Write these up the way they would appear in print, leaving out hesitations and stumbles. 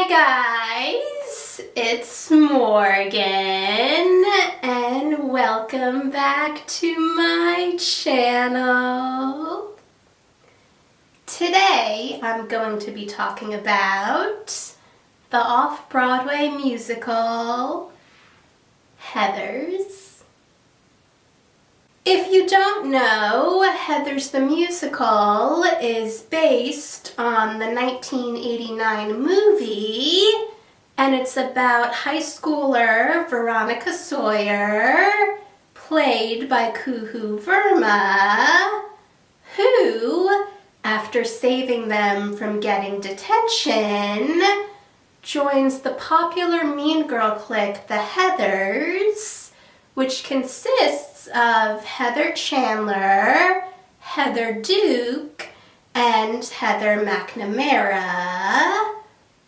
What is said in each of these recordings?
Hi guys, it's Morgan and welcome back to my channel. Today I'm going to be talking about the Off-Broadway musical, Heathers. If you don't know, Heathers the musical is based on the 1989 movie, and it's about high schooler Veronica Sawyer, played by Kuhu Verma, who, after saving them from getting detention, joins the popular mean girl clique, the Heathers, which consists of Heather Chandler, Heather Duke, and Heather McNamara,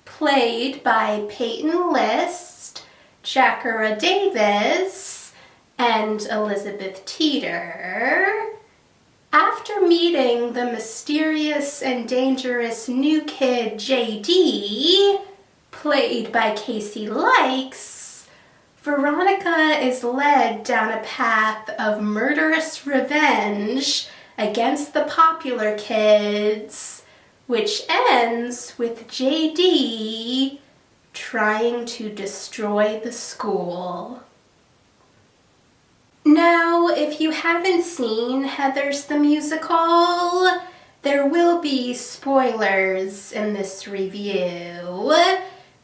played by Peyton List, Jaccara Davis, and Elizabeth Teeter. After meeting the mysterious and dangerous new kid JD, played by Casey Likes, Veronica is led down a path of murderous revenge against the popular kids, which ends with JD trying to destroy the school. Now, if you haven't seen Heathers the musical, there will be spoilers in this review.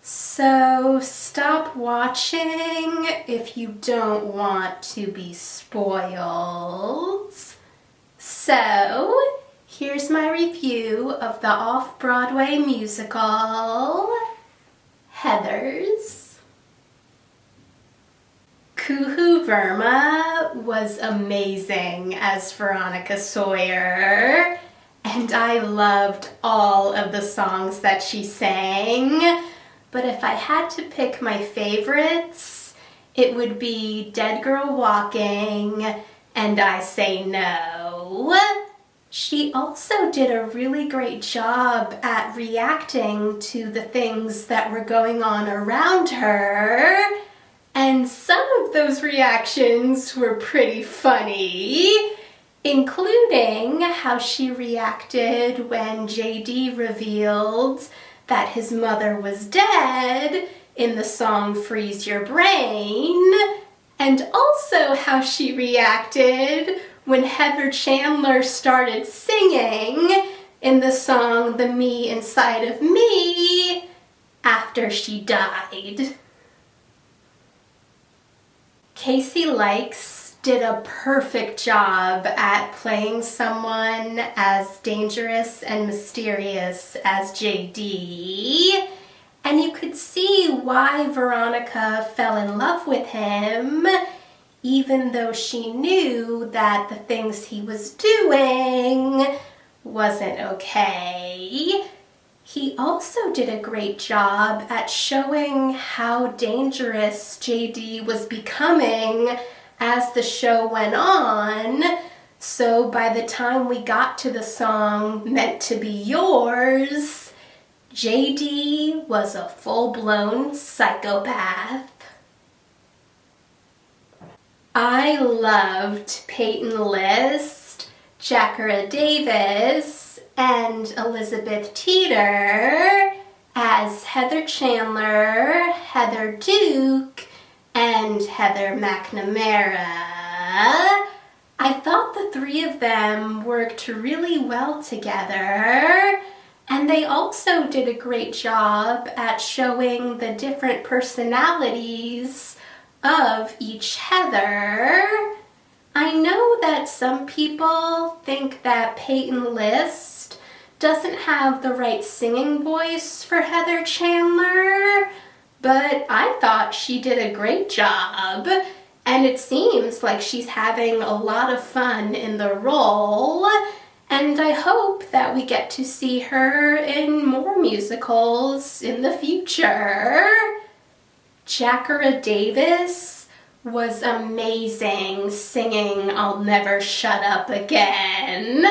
So stop watching if you don't want to be spoiled. So here's my review of the Off-Broadway musical, Heathers. Kuhu Verma was amazing as Veronica Sawyer, and I loved all of the songs that she sang. But if I had to pick my favorites, it would be Dead Girl Walking and I Say No. She also did a really great job at reacting to the things that were going on around her, and some of those reactions were pretty funny, including how she reacted when JD revealed that his mother was dead in the song Freeze Your Brain, and also how she reacted when Heather Chandler started singing in the song The Me Inside of Me after she died. Casey Likes did a perfect job at playing someone as dangerous and mysterious as JD, and you could see why Veronica fell in love with him, even though she knew that the things he was doing wasn't okay. He also did a great job at showing how dangerous JD was becoming as the show went on, so by the time we got to the song Meant to Be Yours, JD was a full-blown psychopath. I loved Peyton List, Jaccara Davis, and Elizabeth Teeter as Heather Chandler, Heather Duke, and Heather McNamara. I thought the three of them worked really well together, and they also did a great job at showing the different personalities of each Heather. I know that some people think that Peyton List doesn't have the right singing voice for Heather Chandler, but I thought she did a great job, and it seems like she's having a lot of fun in the role, and I hope that we get to see her in more musicals in the future. Jaccara Davis was amazing singing I'll Never Shut Up Again,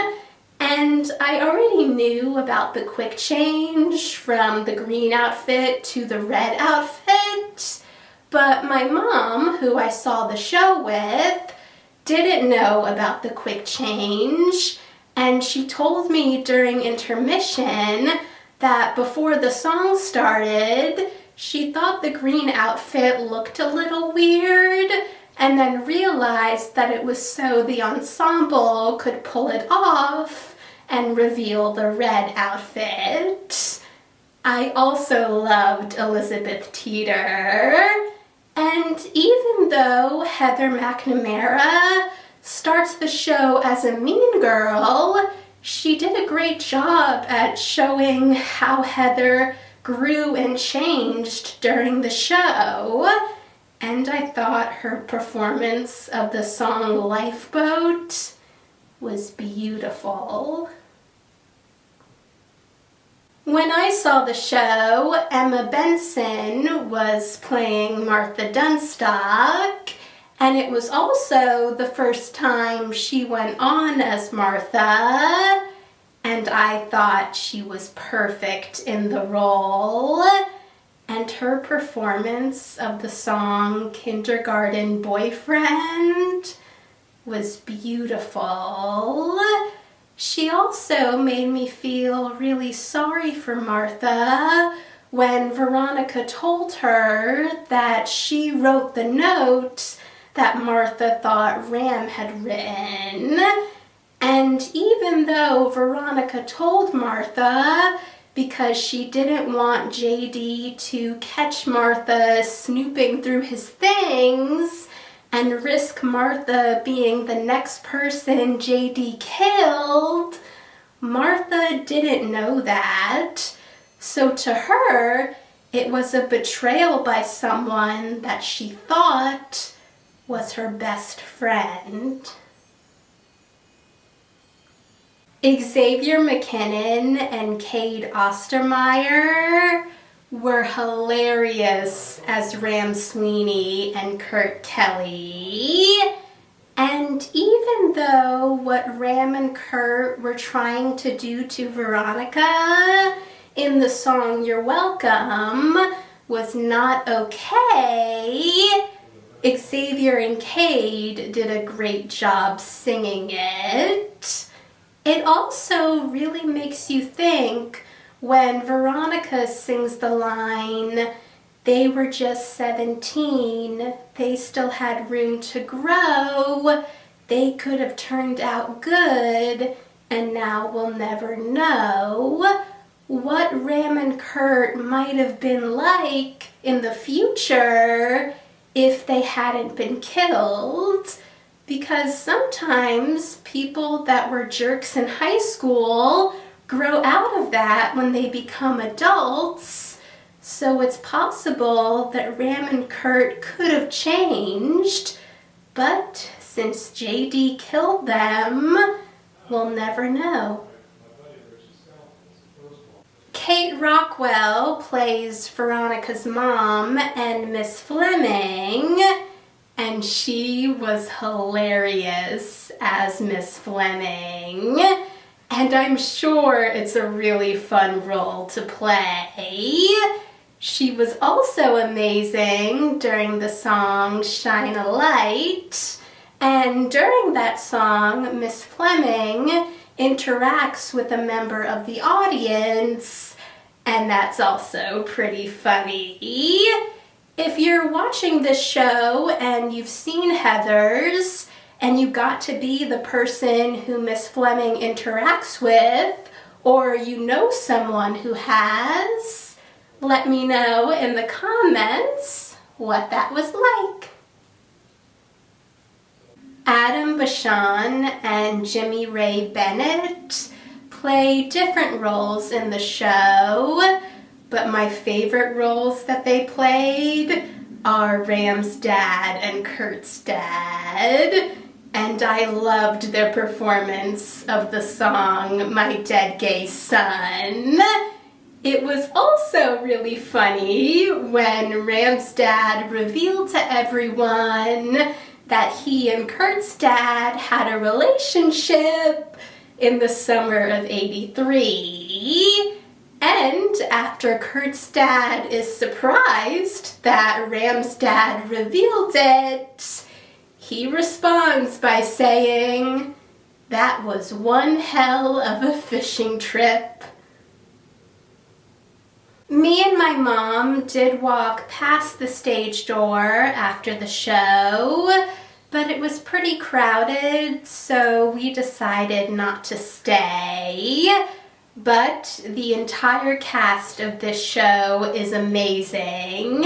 and And I already knew about the quick change from the green outfit to the red outfit, but my mom, who I saw the show with, didn't know about the quick change, and she told me during intermission that before the song started, she thought the green outfit looked a little weird, and then realized that it was so the ensemble could pull it off and reveal the red outfit. I also loved Elizabeth Teeter, and even though Heather McNamara starts the show as a mean girl, she did a great job at showing how Heather grew and changed during the show, and I thought her performance of the song Lifeboat was beautiful. When I saw the show, Emma Benson was playing Martha Dunstock, and it was also the first time she went on as Martha, and I thought she was perfect in the role. And her performance of the song Kindergarten Boyfriend was beautiful. She also made me feel really sorry for Martha when Veronica told her that she wrote the note that Martha thought Ram had written. And even though Veronica told Martha because she didn't want JD to catch Martha snooping through his things and risk Martha being the next person JD killed, Martha didn't know that. So to her, it was a betrayal by someone that she thought was her best friend. Xavier McKinnon and Cade Ostermeyer were hilarious as Ram Sweeney and Kurt Kelly. And even though what Ram and Kurt were trying to do to Veronica in the song You're Welcome was not okay, Xavier and Cade did a great job singing it. It also really makes you think when Veronica sings the line, they were just 17, they still had room to grow, they could have turned out good, and now we'll never know what Ram and Kurt might have been like in the future if they hadn't been killed. Because sometimes people that were jerks in high school grow out of that when they become adults. So it's possible that Ram and Kurt could have changed, but since JD killed them, we'll never know. Kate Rockwell plays Veronica's mom and Miss Fleming, and she was hilarious as Miss Fleming. And I'm sure it's a really fun role to play. She was also amazing during the song Shine a Light. And during that song, Miss Fleming interacts with a member of the audience, and that's also pretty funny. If you're watching this show and you've seen Heathers and you got to be the person who Miss Fleming interacts with, or you know someone who has, let me know in the comments what that was like. Adam Bashan and Jimmy Ray Bennett play different roles in the show, but my favorite roles that they played are Ram's dad and Kurt's dad, and I loved their performance of the song My Dead Gay Son. It was also really funny when Ram's dad revealed to everyone that he and Kurt's dad had a relationship, in the summer of '83. And after Kurt's dad is surprised that Ram's dad revealed it, he responds by saying, "That was one hell of a fishing trip." Me and my mom did walk past the stage door after the show, but it was pretty crowded, so we decided not to stay. But the entire cast of this show is amazing,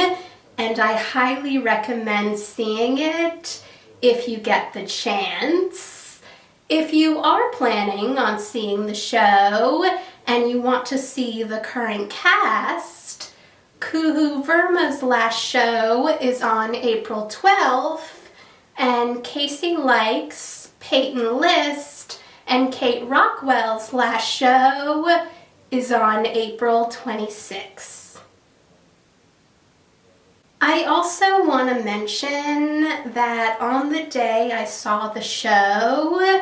and I highly recommend seeing it if you get the chance. If you are planning on seeing the show and you want to see the current cast, Kuhu Verma's last show is on April 12th, and Casey Likes, Peyton List, and Kate Rockwell's last show is on April 26th. I also want to mention that on the day I saw the show,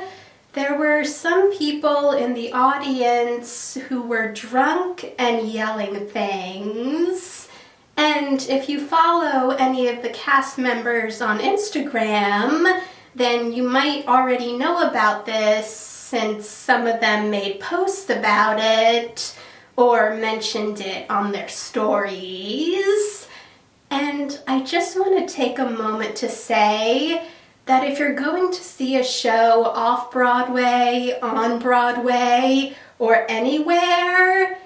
there were some people in the audience who were drunk and yelling things. And if you follow any of the cast members on Instagram, then you might already know about this, since some of them made posts about it or mentioned it on their stories. And I just want to take a moment to say that if you're going to see a show off-Broadway, on-Broadway, or anywhere,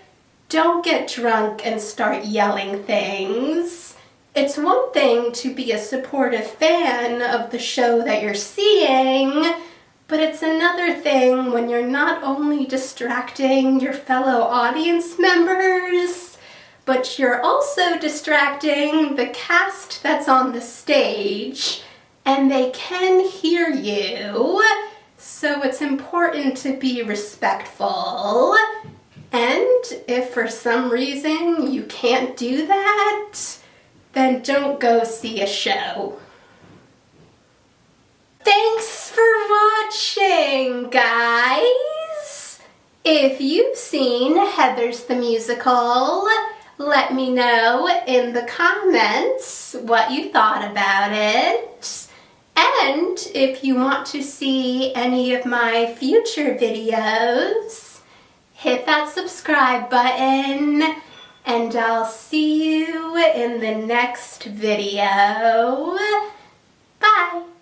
don't get drunk and start yelling things. It's one thing to be a supportive fan of the show that you're seeing, but it's another thing when you're not only distracting your fellow audience members, but you're also distracting the cast that's on the stage, and they can hear you, so it's important to be respectful. And if for some reason you can't do that, then don't go see a show. Thanks for watching, guys! If you've seen Heathers the Musical, let me know in the comments what you thought about it. And if you want to see any of my future videos, hit that subscribe button, and I'll see you in the next video. Bye!